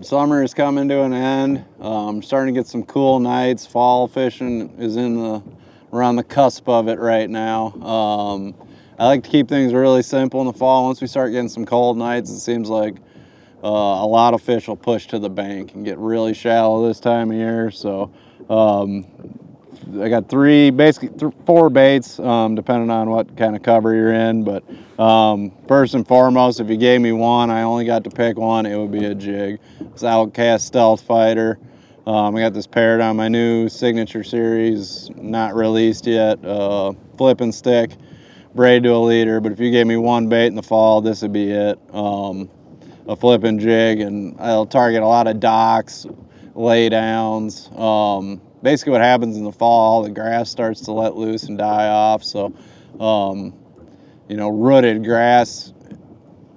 Summer is coming to an end. Starting to get some cool nights. Fall fishing is we're on the cusp of it right now. I like to keep things really simple in the fall. Once we start getting some cold nights, it seems like a lot of fish will push to the bank and get really shallow this time of year. So I got basically four baits, depending on what kind of cover you're in. But first and foremost, if you gave me one, I only got to pick one, it would be a jig. It's Outcast Stealth Feider. I got this paired on my new Signature Series, not released yet, flipping stick, braid to a leader. But if you gave me one bait in the fall, this would be it. A flipping jig, and I'll target a lot of docks, lay downs. Basically what happens in the fall, the grass starts to let loose and die off. So, rooted grass,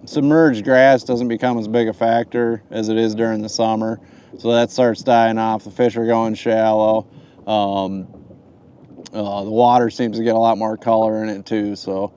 submerged grass doesn't become as big a factor as it is during the summer. So that starts dying off. The fish are going shallow. The water seems to get a lot more color in it too. So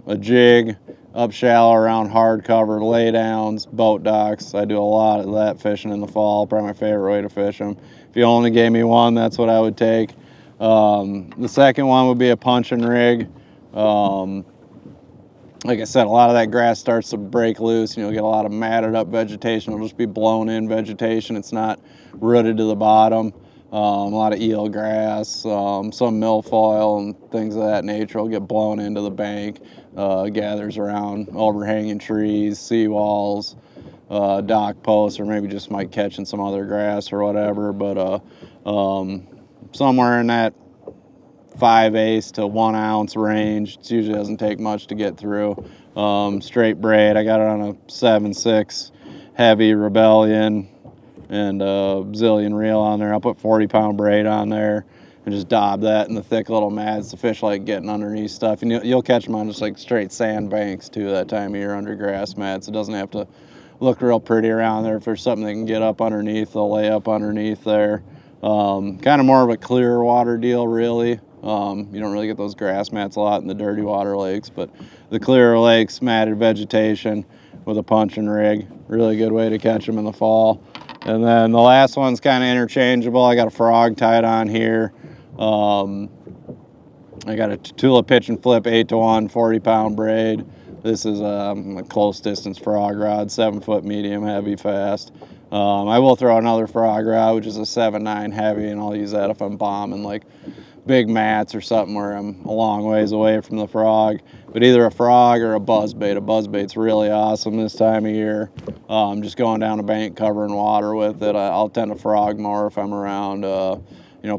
a jig, up shallow around hard cover, lay downs, boat docks. I do a lot of that fishing in the fall, probably my favorite way to fish them. If you only gave me one, that's what I would take. The second one would be a punching rig. Like I said, a lot of that grass starts to break loose, and you'll get a lot of matted up vegetation. It'll just be blown in vegetation. It's not rooted to the bottom. A lot of eel grass, some milfoil and things of that nature will get blown into the bank. Gathers around overhanging trees, seawalls, dock posts, or maybe just might catch in some other grass or whatever. But somewhere in that 5/8 to 1 ounce range. It usually doesn't take much to get through. Straight braid. I got it on a 7/6 heavy Rebellion and a zillion reel on there. I'll put 40-pound braid on there and just daub that in the thick little mats. The fish like getting underneath stuff. And you'll catch them on just like straight sand banks too that time of year under grass mats. It doesn't have to look real pretty around there. If there's something they can get up underneath, they'll lay up underneath there. Kind of more of a clear water deal, really. You don't really get those grass mats a lot in the dirty water lakes, but the clearer lakes, matted vegetation with a punching rig, really good way to catch them in the fall. And then the last one's kind of interchangeable. I got a frog tied on here. I got a Tula pitch and flip 8-to-1 40-pound braid. This is a close distance frog rod, 7-foot medium heavy fast. I will throw another frog rod, which is a 7/9 heavy, and I'll use that if I'm bombing like big mats or something where I'm a long ways away from the frog. But either a frog or a buzzbait. A buzzbait's really awesome this time of year. Just going down a bank covering water with it. I'll tend to frog more if I'm around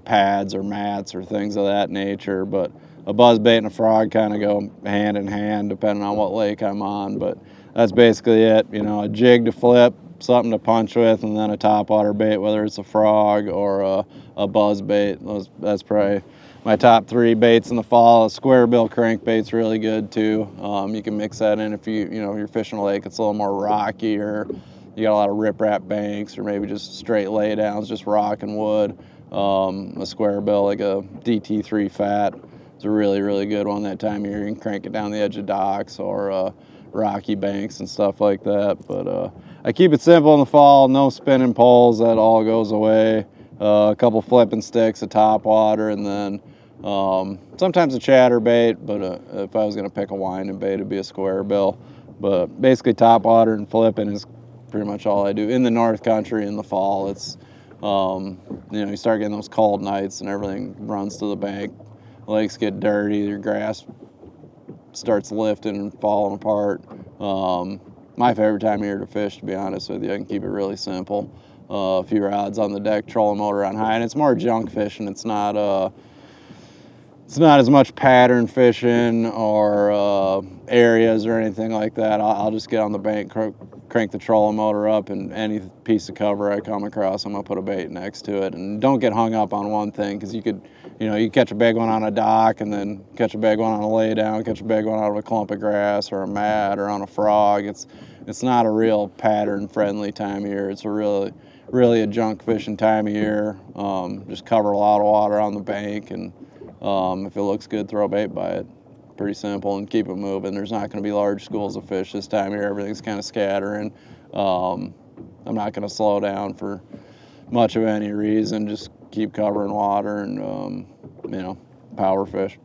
pads or mats or things of that nature. But a buzzbait and a frog kind of go hand in hand depending on what lake I'm on. But that's basically it. A jig to flip, something to punch with, and then a topwater bait, whether it's a frog or a buzzbait. That's probably my top 3 baits in the fall. A square bill crankbait's really good too. You can mix that in if you're fishing a lake. It's a little more rocky, or you got a lot of riprap banks, or maybe just straight lay downs, just rock and wood. A square bill like a DT3 fat. It's a really, really good one that time of year. You can crank it down the edge of docks or rocky banks and stuff like that. But I keep it simple in the fall. No spinning poles. That all goes away. A couple flipping sticks, a topwater, and then sometimes a chatterbait. But if I was going to pick a winding bait, it'd be a square bill. But basically topwater and flipping is pretty much all I do. In the North Country in the fall, it's, you start getting those cold nights and everything runs to the bank. Lakes get dirty, your grass starts lifting and falling apart. My favorite time of year to fish, to be honest with you. I can keep it really simple. A few rods on the deck, trolling motor on high, and it's more junk fishing. It's not as much pattern fishing or areas or anything like that. I'll just get on the bank, crank the trolling motor up, and any piece of cover I come across, I'm gonna put a bait next to it. And don't get hung up on one thing, because you catch a big one on a dock, and then catch a big one on a lay down, catch a big one out of a clump of grass or a mat or on a frog. It's not a real pattern friendly time of year. It's a really a junk fishing time of year. Just cover a lot of water on the bank, and if it looks good, throw a bait by it. Pretty simple, and keep it moving. There's not going to be large schools of fish this time of year. Everything's kind of scattering. I'm not going to slow down for much of any reason. Just keep covering water and, you know, power fish.